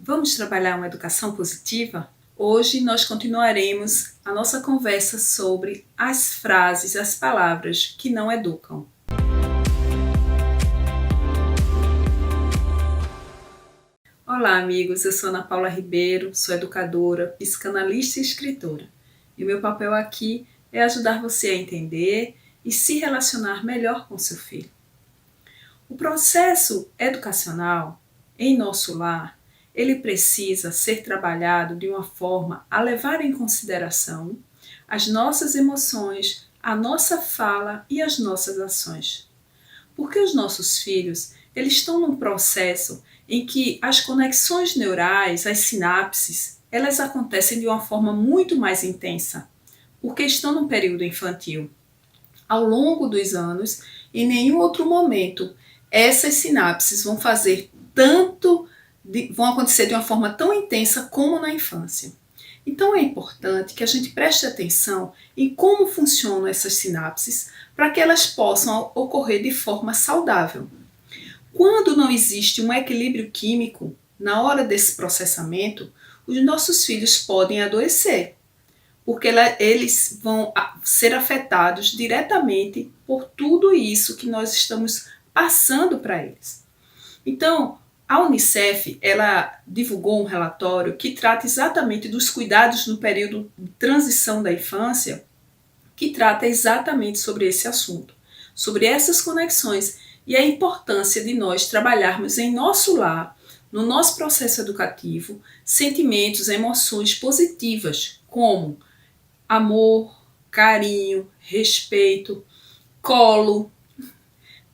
Vamos trabalhar uma educação positiva? Hoje nós continuaremos a nossa conversa sobre as frases, as palavras que não educam. Olá amigos, eu sou Ana Paula Ribeiro, sou educadora, psicanalista e escritora. E o meu papel aqui é ajudar você a entender e se relacionar melhor com seu filho. O processo educacional em nosso lar, ele precisa ser trabalhado de uma forma a levar em consideração as nossas emoções, a nossa fala e as nossas ações. Porque os nossos filhos, eles estão num processo em que as conexões neurais, as sinapses, elas acontecem de uma forma muito mais intensa, porque estão no período infantil. Ao longo dos anos, em nenhum outro momento, essas sinapses vão acontecer de uma forma tão intensa como na infância. Então é importante que a gente preste atenção em como funcionam essas sinapses para que elas possam ocorrer de forma saudável. Quando não existe um equilíbrio químico na hora desse processamento, os nossos filhos podem adoecer, porque eles vão ser afetados diretamente por tudo isso que nós estamos passando para eles. Então, a Unicef, ela divulgou um relatório que trata exatamente dos cuidados no período de transição da infância, que trata exatamente sobre esse assunto, sobre essas conexões e a importância de nós trabalharmos em nosso lar, no nosso processo educativo, sentimentos, emoções positivas, como amor, carinho, respeito, colo.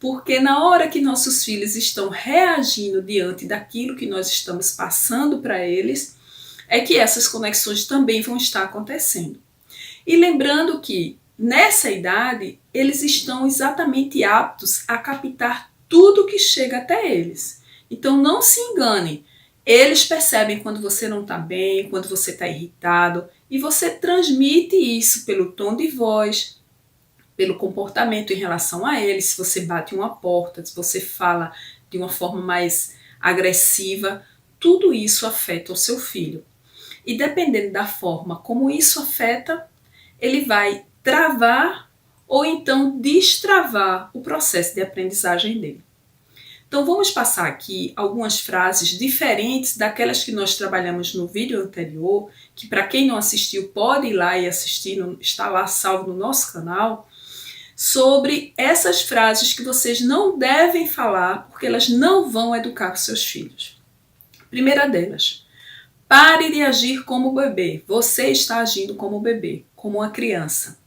Porque na hora que nossos filhos estão reagindo diante daquilo que nós estamos passando para eles, é que essas conexões também vão estar acontecendo. E lembrando que nessa idade, eles estão exatamente aptos a captar tudo que chega até eles. Então não se engane, eles percebem quando você não está bem, quando você está irritado, e você transmite isso pelo tom de voz, pelo comportamento em relação a eles, se você bate uma porta, se você fala de uma forma mais agressiva, tudo isso afeta o seu filho. E dependendo da forma como isso afeta, ele vai travar ou então destravar o processo de aprendizagem dele. Então vamos passar aqui algumas frases diferentes daquelas que nós trabalhamos no vídeo anterior, que para quem não assistiu pode ir lá e assistir, está lá salvo no nosso canal, sobre essas frases que vocês não devem falar porque elas não vão educar os seus filhos. Primeira delas, pare de agir como bebê, você está agindo como bebê, como uma criança.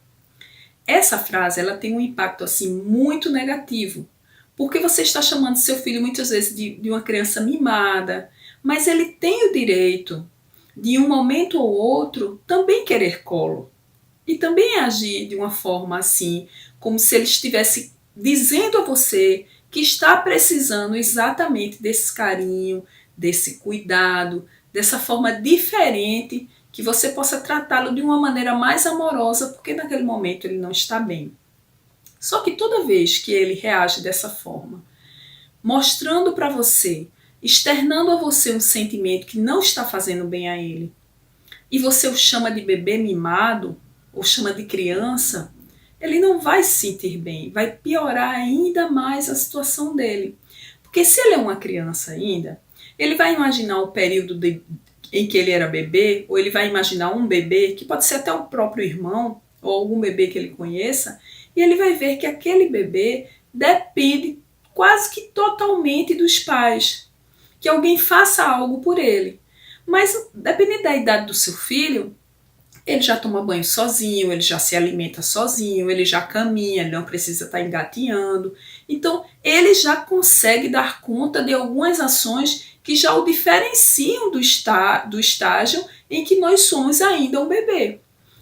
Essa frase ela tem um impacto assim muito negativo, porque você está chamando seu filho muitas vezes de uma criança mimada, mas ele tem o direito de um momento ou outro também querer colo e também agir de uma forma assim, como se ele estivesse dizendo a você que está precisando exatamente desse carinho, desse cuidado, dessa forma diferente, que você possa tratá-lo de uma maneira mais amorosa, porque naquele momento ele não está bem. Só que toda vez que ele reage dessa forma, mostrando para você, externando a você um sentimento que não está fazendo bem a ele, e você o chama de bebê mimado, ou chama de criança, ele não vai se sentir bem, vai piorar ainda mais a situação dele. Porque se ele é uma criança ainda, ele vai imaginar o período em que ele era bebê, ou ele vai imaginar um bebê, que pode ser até o próprio irmão, ou algum bebê que ele conheça, e ele vai ver que aquele bebê depende quase que totalmente dos pais, que alguém faça algo por ele. Mas dependendo da idade do seu filho, ele já toma banho sozinho, ele já se alimenta sozinho, ele já caminha, ele não precisa estar engatinhando. Então, ele já consegue dar conta de algumas ações que já o diferenciam do estágio em que nós somos ainda um bebê.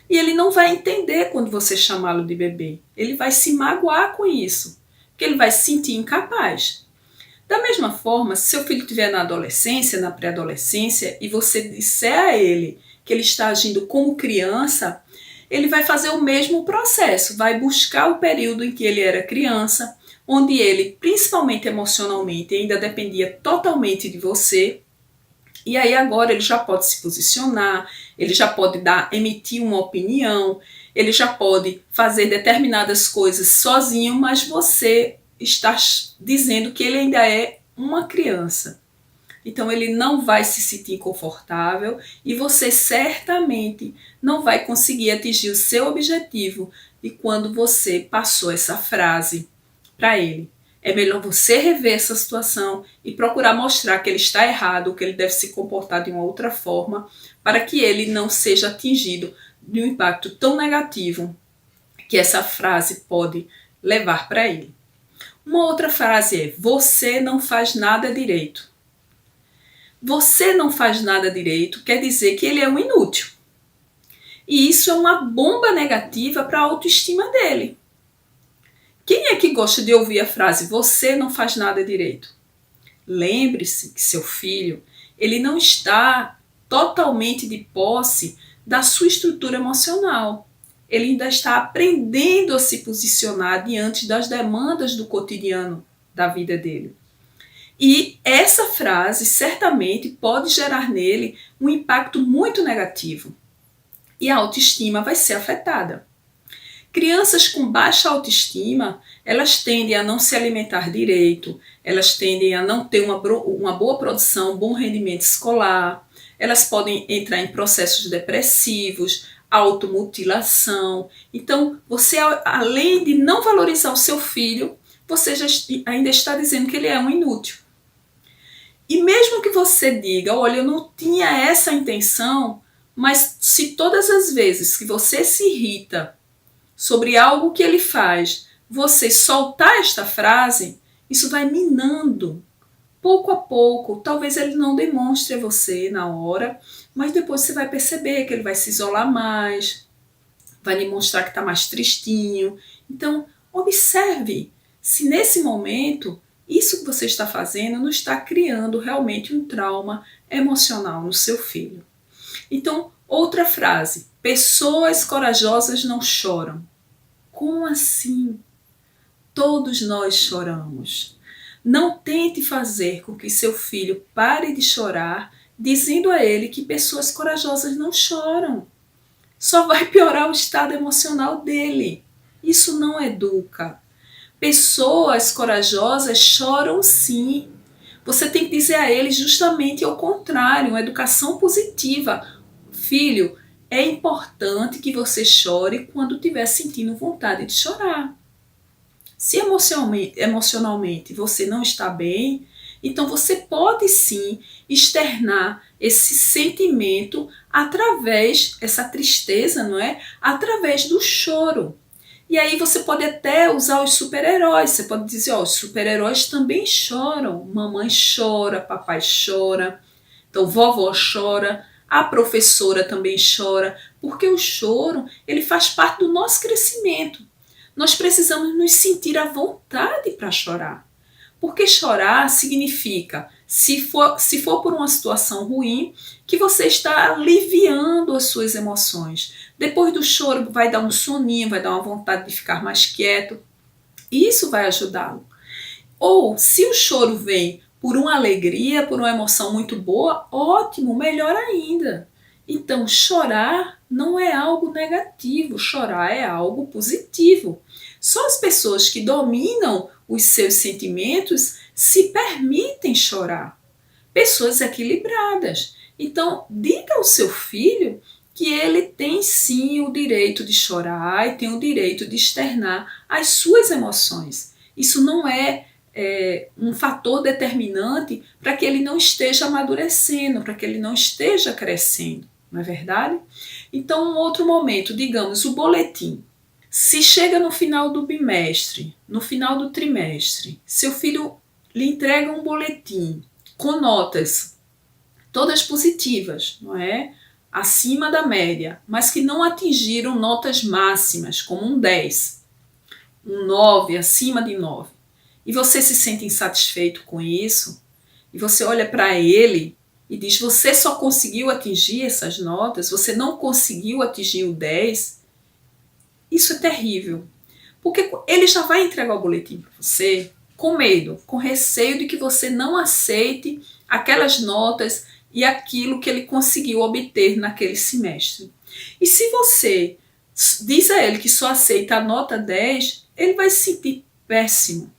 E ele não vai entender quando você chamá-lo de bebê. Ele vai se magoar com isso, porque ele vai se sentir incapaz. Da mesma forma, se seu filho estiver na adolescência, na pré-adolescência, e você disser a ele que ele está agindo como criança, ele vai fazer o mesmo processo, vai buscar o período em que ele era criança, onde ele, principalmente emocionalmente, ainda dependia totalmente de você, E aí agora ele já pode se posicionar, ele já pode emitir uma opinião, ele já pode fazer determinadas coisas sozinho, mas você está dizendo que ele ainda é uma criança. Então ele não vai se sentir confortável e você certamente não vai conseguir atingir o seu objetivo de quando você passou essa frase para ele. É melhor você rever essa situação e procurar mostrar que ele está errado, que ele deve se comportar de uma outra forma, para que ele não seja atingido de um impacto tão negativo que essa frase pode levar para ele. Uma outra frase é: você não faz nada direito. Você não faz nada direito quer dizer que ele é um inútil. E isso é uma bomba negativa para a autoestima dele. Quem é que gosta de ouvir a frase você não faz nada direito? Lembre-se que seu filho, ele não está totalmente de posse da sua estrutura emocional. Ele ainda está aprendendo a se posicionar diante das demandas do cotidiano da vida dele. E essa frase certamente pode gerar nele um impacto muito negativo. E a autoestima vai ser afetada. Crianças com baixa autoestima, elas tendem a não se alimentar direito, elas tendem a não ter uma boa produção, um bom rendimento escolar, elas podem entrar em processos depressivos, automutilação. Então, você, além de não valorizar o seu filho, você já ainda está dizendo que ele é um inútil. E mesmo que você diga, olha, eu não tinha essa intenção, mas se todas as vezes que você se irrita sobre algo que ele faz, você soltar esta frase, isso vai minando pouco a pouco. Talvez ele não demonstre a você na hora, mas depois você vai perceber que ele vai se isolar mais, vai demonstrar que está mais tristinho. Então, observe se nesse momento isso que você está fazendo não está criando realmente um trauma emocional no seu filho. Então, outra frase: pessoas corajosas não choram. Como assim? Todos nós choramos. Não tente fazer com que seu filho pare de chorar dizendo a ele que pessoas corajosas não choram. Só vai piorar o estado emocional dele. Isso não educa. Pessoas corajosas choram sim. Você tem que dizer a eles justamente o contrário, uma educação positiva. Filho, é importante que você chore quando estiver sentindo vontade de chorar. Se emocionalmente você não está bem, então você pode sim externar esse sentimento através, essa tristeza, não é? Através do choro. E aí você pode até usar os super-heróis. Você pode dizer, ó, os super-heróis também choram. Mamãe chora, papai chora, então vovó chora, a professora também chora, porque o choro, ele faz parte do nosso crescimento. Nós precisamos nos sentir à vontade para chorar. Porque chorar significa, se for por uma situação ruim, que você está aliviando as suas emoções. Depois do choro vai dar um soninho, vai dar uma vontade de ficar mais quieto. E isso vai ajudá-lo. Ou se o choro vem por uma alegria, por uma emoção muito boa, ótimo, melhor ainda. Então, chorar não é algo negativo, chorar é algo positivo. Só as pessoas que dominam os seus sentimentos se permitem chorar. Pessoas equilibradas. Então, diga ao seu filho que ele tem sim o direito de chorar e tem o direito de externar as suas emoções. Isso não é um fator determinante para que ele não esteja amadurecendo, para que ele não esteja crescendo, não é verdade? Então, um outro momento, digamos, o boletim. Se chega no final do bimestre, no final do trimestre, seu filho lhe entrega um boletim com notas todas positivas, não é? Acima da média, mas que não atingiram notas máximas, como um 10, um 9, acima de 9. E você se sente insatisfeito com isso, e você olha para ele e diz, você só conseguiu atingir essas notas, você não conseguiu atingir o 10, isso é terrível. Porque ele já vai entregar o boletim para você com medo, com receio de que você não aceite aquelas notas e aquilo que ele conseguiu obter naquele semestre. E se você diz a ele que só aceita a nota 10, ele vai se sentir péssimo.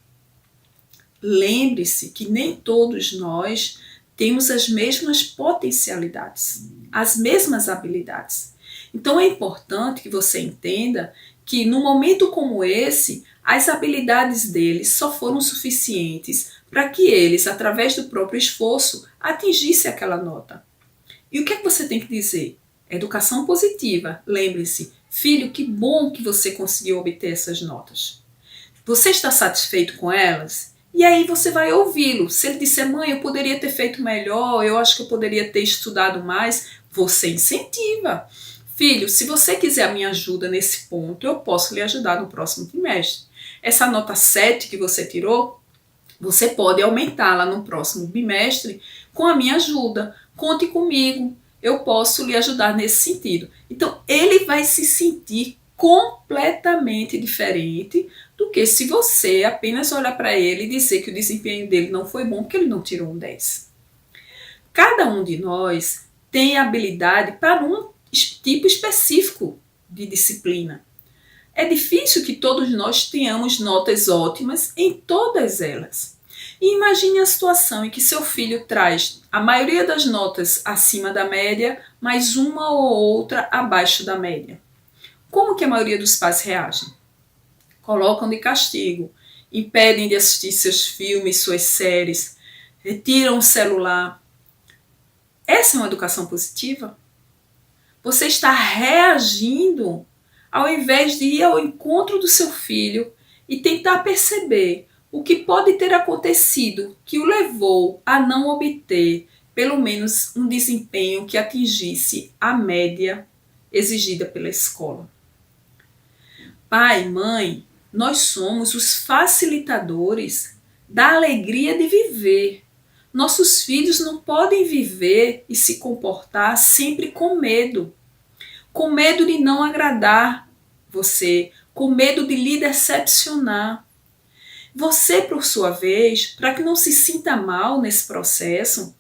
Lembre-se que nem todos nós temos as mesmas potencialidades, as mesmas habilidades. Então é importante que você entenda que num momento como esse, as habilidades deles só foram suficientes para que eles, através do próprio esforço, atingissem aquela nota. E o que é que você tem que dizer? Educação positiva. Lembre-se, filho, que bom que você conseguiu obter essas notas. Você está satisfeito com elas? E aí você vai ouvi-lo. Se ele disser, mãe, eu poderia ter feito melhor, eu acho que eu poderia ter estudado mais, você incentiva. Filho, se você quiser a minha ajuda nesse ponto, eu posso lhe ajudar no próximo trimestre. Essa nota 7 que você tirou, você pode aumentá-la no próximo bimestre com a minha ajuda. Conte comigo, eu posso lhe ajudar nesse sentido. Então, ele vai se sentir completamente diferente do que se você apenas olhar para ele e dizer que o desempenho dele não foi bom porque ele não tirou um 10. Cada um de nós tem habilidade para um tipo específico de disciplina. É difícil que todos nós tenhamos notas ótimas em todas elas. E imagine a situação em que seu filho traz a maioria das notas acima da média, mas uma ou outra abaixo da média. Como que a maioria dos pais reagem? Colocam de castigo, impedem de assistir seus filmes, suas séries, retiram o celular. Essa é uma educação positiva? Você está reagindo ao invés de ir ao encontro do seu filho e tentar perceber o que pode ter acontecido que o levou a não obter pelo menos um desempenho que atingisse a média exigida pela escola. Pai, mãe, nós somos os facilitadores da alegria de viver. Nossos filhos não podem viver e se comportar sempre com medo de não agradar você, com medo de lhe decepcionar. Você, por sua vez, para que não se sinta mal nesse processo,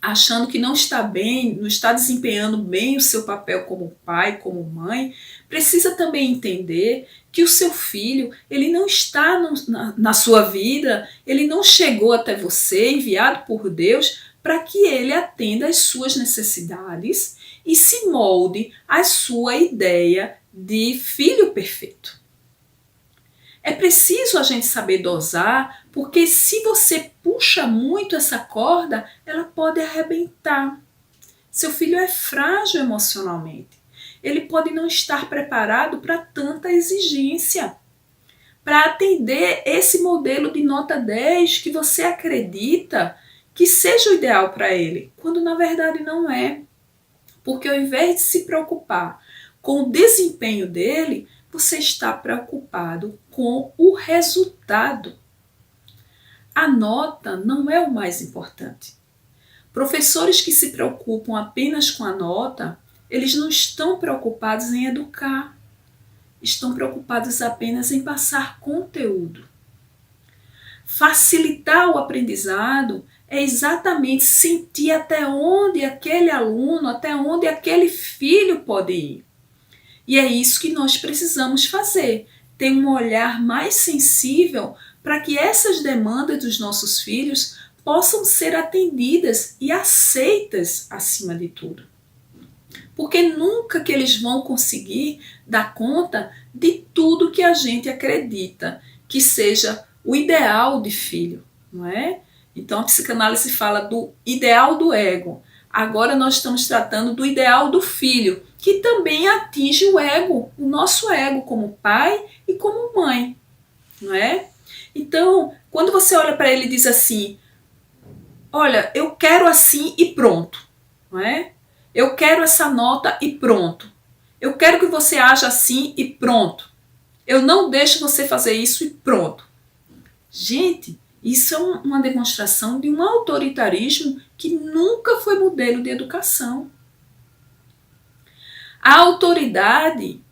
achando que não está bem, não está desempenhando bem o seu papel como pai, como mãe, precisa também entender que o seu filho, ele não está na sua vida, ele não chegou até você, enviado por Deus, para que ele atenda às suas necessidades e se molde à sua ideia de filho perfeito. É preciso a gente saber dosar, porque se você puxa muito essa corda, ela pode arrebentar. Seu filho é frágil emocionalmente. Ele pode não estar preparado para tanta exigência, para atender esse modelo de nota 10 que você acredita que seja o ideal para ele, quando na verdade não é. Porque ao invés de se preocupar com o desempenho dele, você está preocupado com o resultado. A nota não é o mais importante. Professores que se preocupam apenas com a nota, eles não estão preocupados em educar. Estão preocupados apenas em passar conteúdo. Facilitar o aprendizado é exatamente sentir até onde aquele aluno, até onde aquele filho pode ir. E é isso que nós precisamos fazer, ter um olhar mais sensível para que essas demandas dos nossos filhos possam ser atendidas e aceitas acima de tudo. Porque nunca que eles vão conseguir dar conta de tudo que a gente acredita que seja o ideal de filho, não é? Então a psicanálise fala do ideal do ego. Agora nós estamos tratando do ideal do filho, que também atinge o ego, o nosso ego como pai e como mãe, não é? Então, quando você olha para ele e diz assim, olha, eu quero assim e pronto, não é? Eu quero essa nota e pronto. Eu quero que você haja assim e pronto. Eu não deixo você fazer isso e pronto. Gente, isso é uma demonstração de um autoritarismo que nunca foi modelo de educação. A autoridade,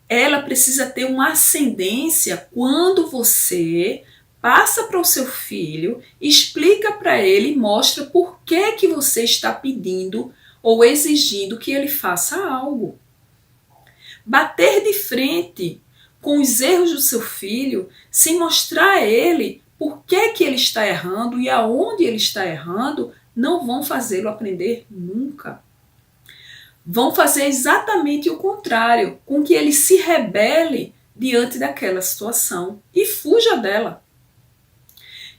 ela precisa ter uma ascendência quando você passa para o seu filho, explica para ele e mostra por que você está pedindo ou exigindo que ele faça algo. Bater de frente com os erros do seu filho, sem mostrar a ele por que ele está errando e aonde ele está errando, não vão fazê-lo aprender nunca. Vão fazer exatamente o contrário, com que ele se rebele diante daquela situação e fuja dela.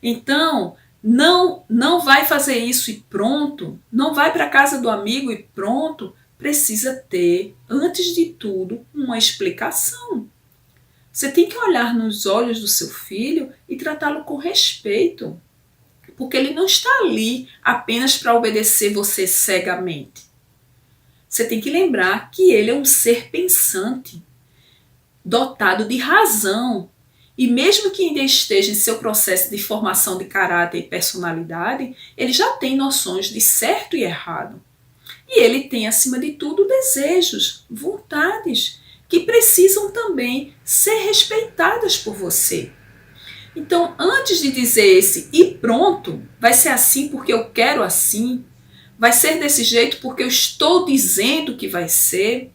Então, não vai fazer isso e pronto, não vai para a casa do amigo e pronto, precisa ter, antes de tudo, uma explicação. Você tem que olhar nos olhos do seu filho e tratá-lo com respeito, porque ele não está ali apenas para obedecer você cegamente. Você tem que lembrar que ele é um ser pensante, dotado de razão, e mesmo que ainda esteja em seu processo de formação de caráter e personalidade, ele já tem noções de certo e errado. E ele tem, acima de tudo, desejos, vontades, que precisam também ser respeitadas por você. Então, antes de dizer esse e pronto, vai ser assim porque eu quero assim, vai ser desse jeito porque eu estou dizendo que vai ser,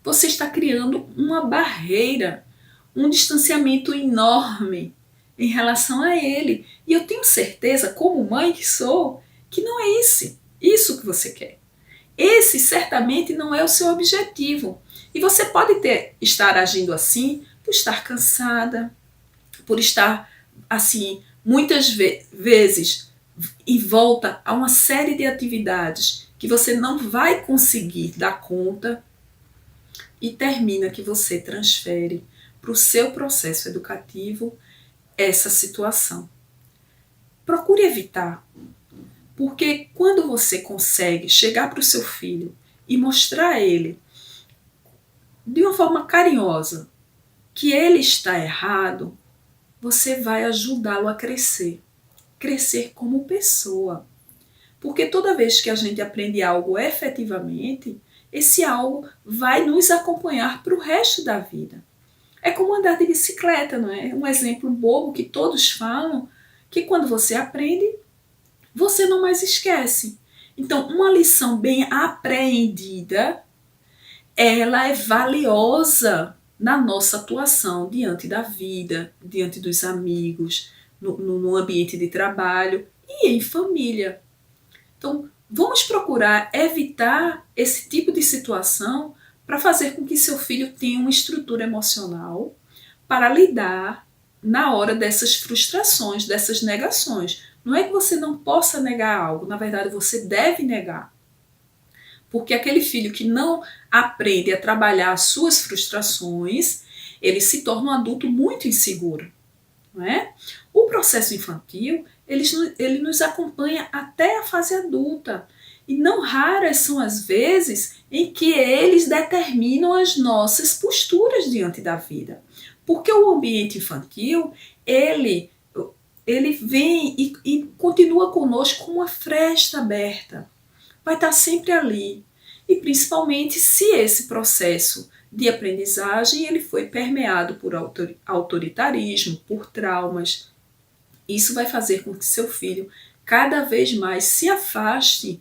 você está criando uma barreira, um distanciamento enorme em relação a ele. E eu tenho certeza, como mãe que sou, que não é isso que você quer. Esse certamente não é o seu objetivo. E você pode estar agindo assim por estar cansada, por estar assim muitas vezes em volta a uma série de atividades que você não vai conseguir dar conta, e termina que você transfere para o seu processo educativo essa situação. Procure evitar, porque quando você consegue chegar para o seu filho e mostrar a ele de uma forma carinhosa que ele está errado, você vai ajudá-lo a crescer como pessoa. Porque toda vez que a gente aprende algo efetivamente, esse algo vai nos acompanhar para o resto da vida. É como andar de bicicleta, não é? Um exemplo bobo que todos falam, que quando você aprende, você não mais esquece. Então, uma lição bem apreendida, ela é valiosa na nossa atuação diante da vida, diante dos amigos, no ambiente de trabalho e em família. Então, vamos procurar evitar esse tipo de situação para fazer com que seu filho tenha uma estrutura emocional para lidar na hora dessas frustrações, dessas negações. Não é que você não possa negar algo, na verdade você deve negar. Porque aquele filho que não aprende a trabalhar as suas frustrações, ele se torna um adulto muito inseguro. Não é? O processo infantil, ele nos acompanha até a fase adulta. E não raras são as vezes em que eles determinam as nossas posturas diante da vida. Porque o ambiente infantil, ele vem e continua conosco com uma fresta aberta. Vai estar sempre ali. E principalmente se esse processo de aprendizagem ele foi permeado por autoritarismo, por traumas. Isso vai fazer com que seu filho cada vez mais se afaste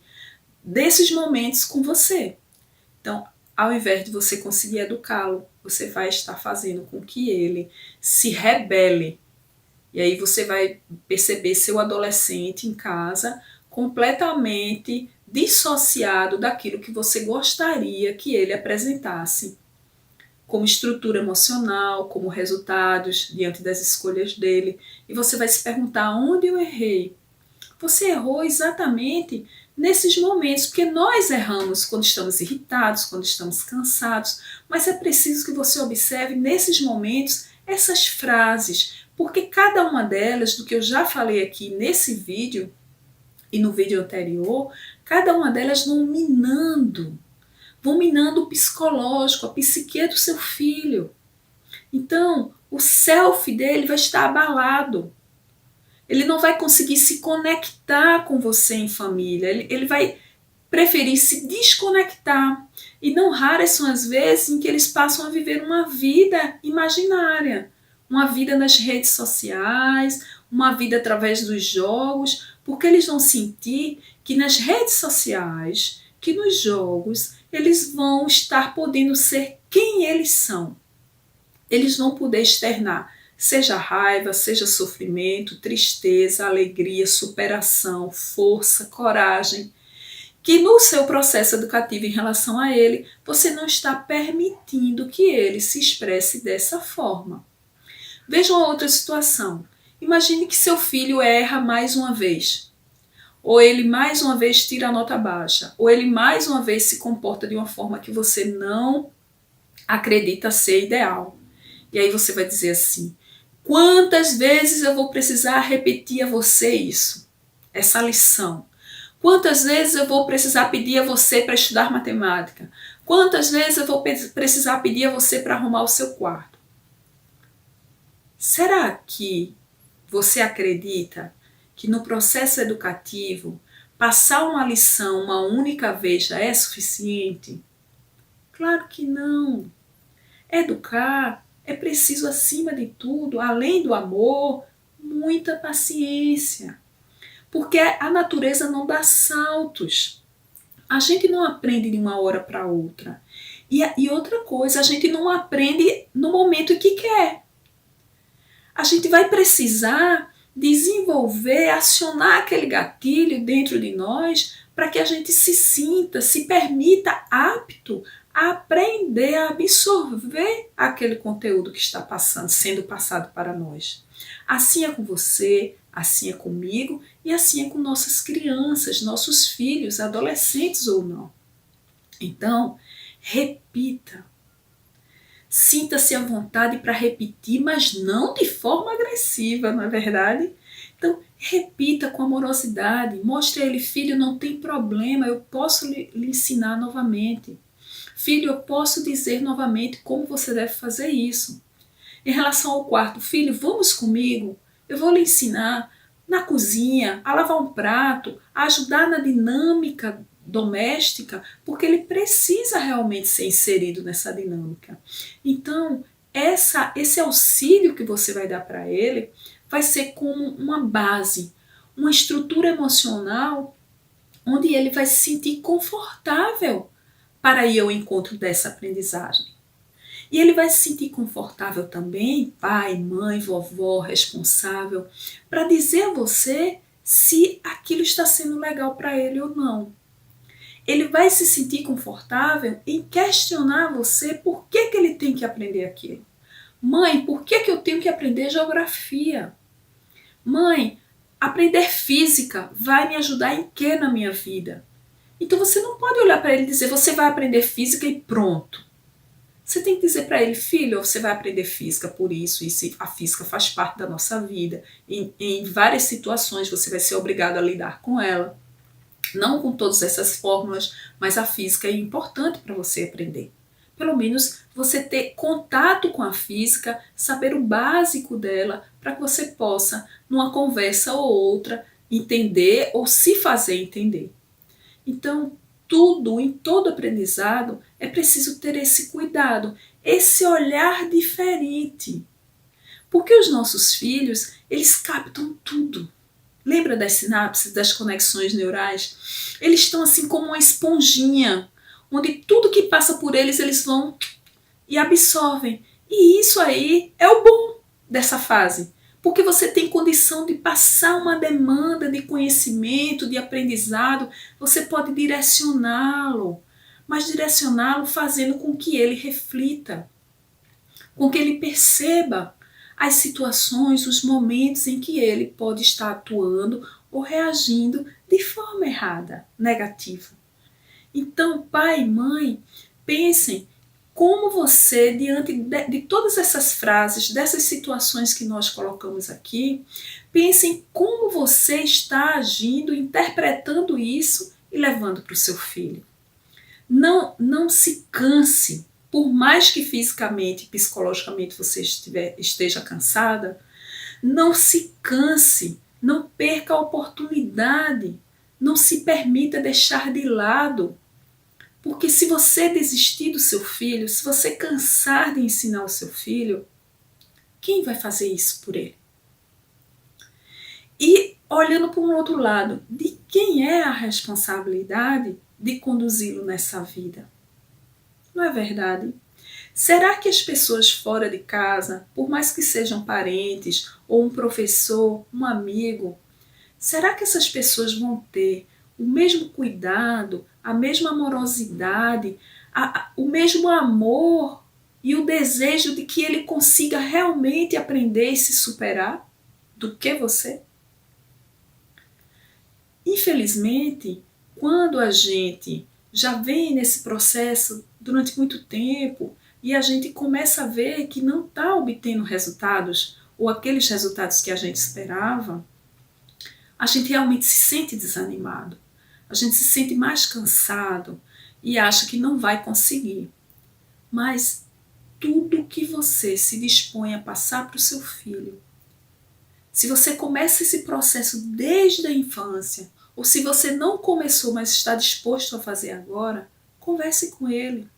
desses momentos com você. Então, ao invés de você conseguir educá-lo, você vai estar fazendo com que ele se rebele. E aí você vai perceber seu adolescente em casa completamente dissociado daquilo que você gostaria que ele apresentasse como estrutura emocional, como resultados diante das escolhas dele. E você vai se perguntar: onde eu errei? Você errou exatamente nesses momentos, porque nós erramos quando estamos irritados, quando estamos cansados, mas é preciso que você observe nesses momentos essas frases, porque cada uma delas, do que eu já falei aqui nesse vídeo e no vídeo anterior, cada uma delas vão minando o psicológico, a psique do seu filho. Então, o self dele vai estar abalado. Ele não vai conseguir se conectar com você em família. Ele vai preferir se desconectar. E não raras são as vezes em que eles passam a viver uma vida imaginária, uma vida nas redes sociais, uma vida através dos jogos, porque eles vão sentir que nas redes sociais, que nos jogos, eles vão estar podendo ser quem eles são. Eles vão poder externar, seja raiva, seja sofrimento, tristeza, alegria, superação, força, coragem, que no seu processo educativo em relação a ele, você não está permitindo que ele se expresse dessa forma. Veja uma outra situação. Imagine que seu filho erra mais uma vez, ou ele mais uma vez tira a nota baixa, ou ele mais uma vez se comporta de uma forma que você não acredita ser ideal. E aí você vai dizer assim: quantas vezes eu vou precisar repetir a você isso, essa lição? Quantas vezes eu vou precisar pedir a você para estudar matemática? Quantas vezes eu vou precisar pedir a você para arrumar o seu quarto? Será que você acredita que no processo educativo passar uma lição uma única vez já é suficiente? Claro que não. Educar é preciso, acima de tudo, além do amor, muita paciência. Porque a natureza não dá saltos. A gente não aprende de uma hora para outra. E outra coisa, a gente não aprende no momento em que quer. A gente vai precisar desenvolver, acionar aquele gatilho dentro de nós para que a gente se sinta, se permita apto a aprender, a absorver aquele conteúdo que está sendo passado para nós. Assim é com você, assim é comigo e assim é com nossas crianças, nossos filhos, adolescentes ou não. Então, repita. Sinta-se à vontade para repetir, mas não de forma agressiva, não é verdade? Então, repita com amorosidade. Mostre a ele: filho, não tem problema, eu posso lhe ensinar novamente. Filho, eu posso dizer novamente como você deve fazer isso. Em relação ao quarto: filho, vamos comigo, eu vou lhe ensinar na cozinha, a lavar um prato, a ajudar na dinâmica doméstica, porque ele precisa realmente ser inserido nessa dinâmica. Então, esse auxílio que você vai dar para ele vai ser como uma base, uma estrutura emocional onde ele vai se sentir confortável para ir ao encontro dessa aprendizagem. E ele vai se sentir confortável também, pai, mãe, vovó, responsável, para dizer a você se aquilo está sendo legal para ele ou não. Ele vai se sentir confortável em questionar você por que ele tem que aprender aquilo. Mãe, por que eu tenho que aprender geografia? Mãe, aprender física vai me ajudar em quê na minha vida? Então você não pode olhar para ele e dizer: você vai aprender física e pronto. Você tem que dizer para ele: filho, você vai aprender física por isso, a física faz parte da nossa vida. Em várias situações você vai ser obrigado a lidar com ela. Não com todas essas fórmulas, mas a física é importante para você aprender. Pelo menos você ter contato com a física, saber o básico dela, para que você possa, numa conversa ou outra, entender ou se fazer entender. Então, em todo aprendizado, é preciso ter esse cuidado, esse olhar diferente. Porque os nossos filhos, eles captam tudo. Lembra das sinapses, das conexões neurais? Eles estão assim como uma esponjinha, onde tudo que passa por eles, eles vão e absorvem. E isso aí é o bom dessa fase. Porque você tem condição de passar uma demanda de conhecimento, de aprendizado, você pode direcioná-lo, mas direcioná-lo fazendo com que ele reflita, com que ele perceba as situações, os momentos em que ele pode estar atuando ou reagindo de forma errada, negativa. Então, pai e mãe, pensem como você, diante de todas essas frases, dessas situações que nós colocamos aqui, pensem como você está agindo, interpretando isso e levando para o seu filho. Não se canse. Por mais que fisicamente e psicologicamente você esteja cansada, não se canse, não perca a oportunidade, não se permita deixar de lado. Porque se você desistir do seu filho, se você cansar de ensinar o seu filho, quem vai fazer isso por ele? E olhando para um outro lado, de quem é a responsabilidade de conduzi-lo nessa vida? Não é verdade? Será que as pessoas fora de casa, por mais que sejam parentes, ou um professor, um amigo, será que essas pessoas vão ter o mesmo cuidado, a mesma amorosidade, o mesmo amor e o desejo de que ele consiga realmente aprender e se superar do que você? Infelizmente, quando a gente já vem nesse processo durante muito tempo e a gente começa a ver que não está obtendo resultados ou aqueles resultados que a gente esperava, a gente realmente se sente desanimado, a gente se sente mais cansado e acha que não vai conseguir. Mas tudo que você se dispõe a passar para o seu filho, se você começa esse processo desde a infância, ou se você não começou, mas está disposto a fazer agora, converse com ele.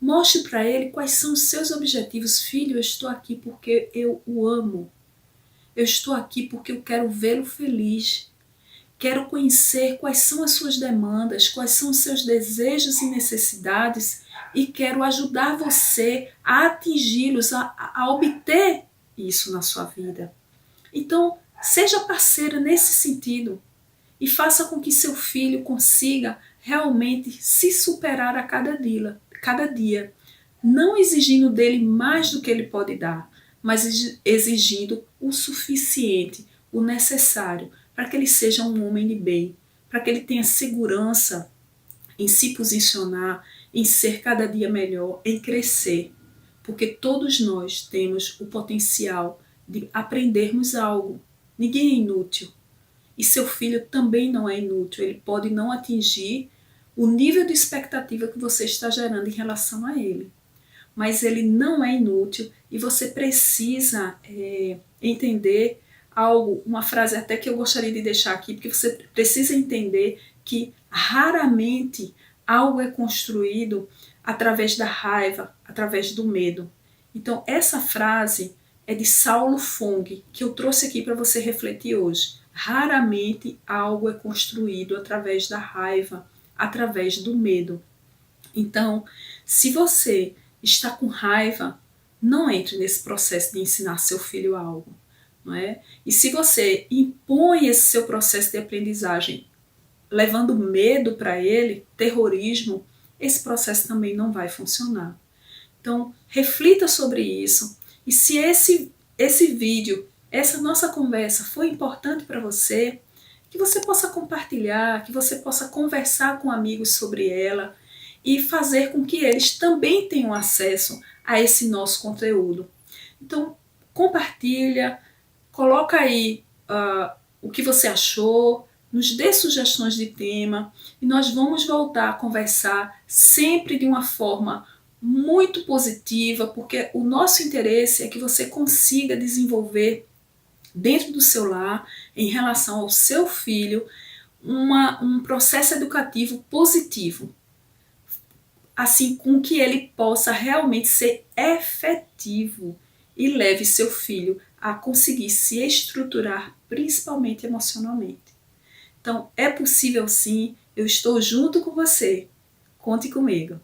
Mostre para ele quais são os seus objetivos. Filho, eu estou aqui porque eu o amo. Eu estou aqui porque eu quero vê-lo feliz. Quero conhecer quais são as suas demandas, quais são os seus desejos e necessidades e quero ajudar você a atingi-los, a obter isso na sua vida. Então, seja parceira nesse sentido e faça com que seu filho consiga realmente se superar a cada dia, não exigindo dele mais do que ele pode dar, mas exigindo o suficiente, o necessário, para que ele seja um homem de bem, para que ele tenha segurança em se posicionar, em ser cada dia melhor, em crescer, porque todos nós temos o potencial de aprendermos algo. Ninguém é inútil. E seu filho também não é inútil. Ele pode não atingir o nível de expectativa que você está gerando em relação a ele. Mas ele não é inútil e você precisa entender algo, uma frase até que eu gostaria de deixar aqui, porque você precisa entender que raramente algo é construído através da raiva, através do medo. Então essa frase é de Saulo Fong, que eu trouxe aqui para você refletir hoje. Raramente algo é construído através da raiva, através do medo. Então, se você está com raiva, não entre nesse processo de ensinar seu filho algo, não é? E se você impõe esse seu processo de aprendizagem levando medo para ele, terrorismo, esse processo também não vai funcionar. Então, reflita sobre isso. E se esse vídeo, essa nossa conversa foi importante para você, que você possa compartilhar, que você possa conversar com amigos sobre ela e fazer com que eles também tenham acesso a esse nosso conteúdo. Então, compartilha, coloca aí o que você achou, nos dê sugestões de tema e nós vamos voltar a conversar sempre de uma forma muito positiva, porque o nosso interesse é que você consiga desenvolver dentro do seu lar, em relação ao seu filho, um processo educativo positivo, assim com que ele possa realmente ser efetivo e leve seu filho a conseguir se estruturar, principalmente emocionalmente. Então, é possível sim, eu estou junto com você. Conte comigo.